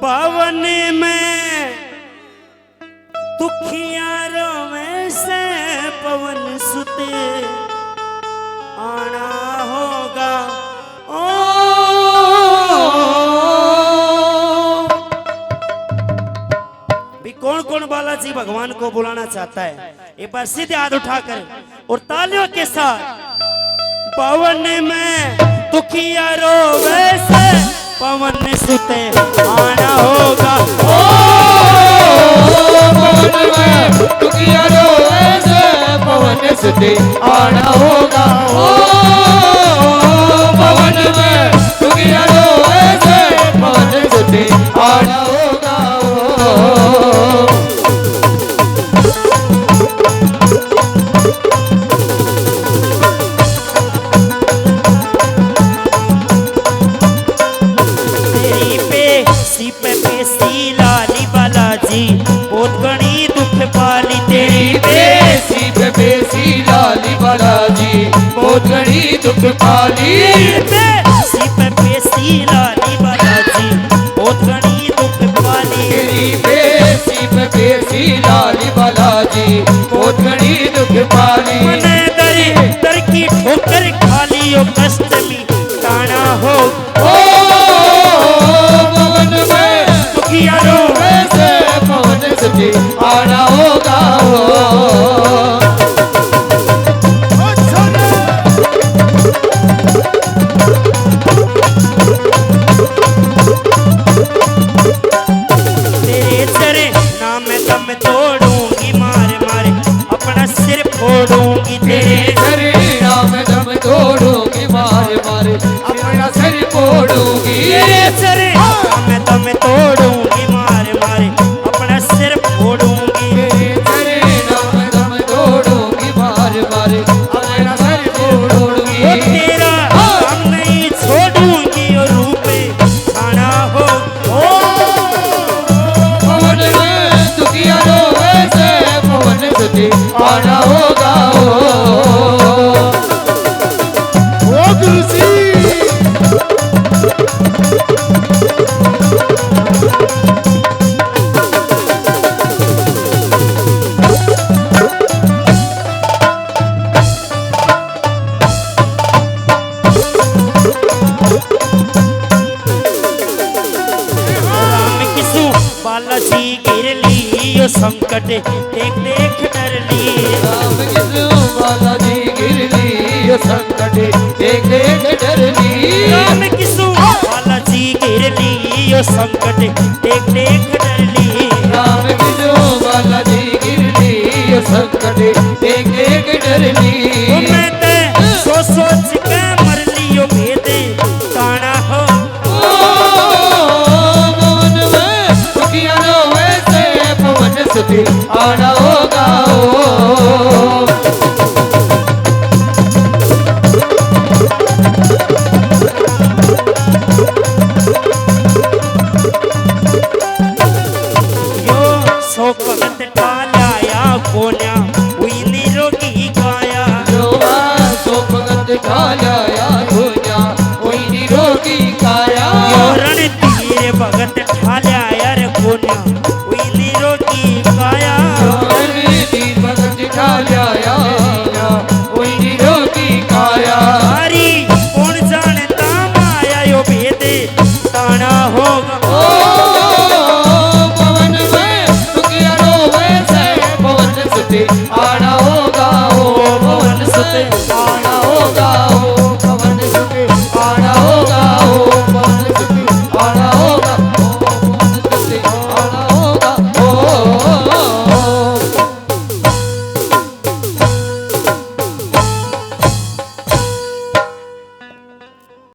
पावन में दुखियारों में से पवन सुते आना होगा। ओ भी कौन कौन बालाजी भगवान को बुलाना चाहता है? एक बार सीधे हाथ उठाकर और तालियों के साथ। पवन में दुखियारों में से पवन सुते आना होगा। ओ पवन में दुखियारों में से पवन सुते आना होगा। ओ पवन में दुखियारों में से पवन सुते आना होगा। बहुत घनी दुख पाली तेरी बेसी बेसी लाली बालाजी बहुत घनी दुख पाली। बेसी बेसी लाली बालाजी बहुत घनी दुख पाली। तेरी बेसी बेसी लाली बालाजी बहुत घनी दुख पाली। मने दर की ठोकर खाली ओ कष्ट में ताना हो। ओ पवन में दुखियारों में से पवन सुते आना होगा। तेरे चरे नाम दम तोड़ूंगी मारे मारे अपना सिर फोड़ूंगी। तेरे चरे नाम दम तोड़ूंगी मारे मारे अपना सिर फोड़ूंगी। तेरे चरे नाम दम तोड़ूंगी मारे मारे अपना सिर फोड़ूंगी। तेरे चरे नाम दम तोड़ूंगी मारे मारे अपना सिर फोड़ूंगी। वो तेरा हम नहीं छोड़ूंगी और रूपे खाना हो। पवन में दुखियारों में से पवन सुते आना होगा। ओ गुरुजी बालाजी गिर लियो संकट देख देख डर ली। राम कृष्ण बालाजी गिर लियो संकट देख देख डर ली। राम कृष्ण बालाजी गिर लियो संकट देख देख डर ली। राम कृष्ण बालाजी गिर लियो संकट देख देख डर ली।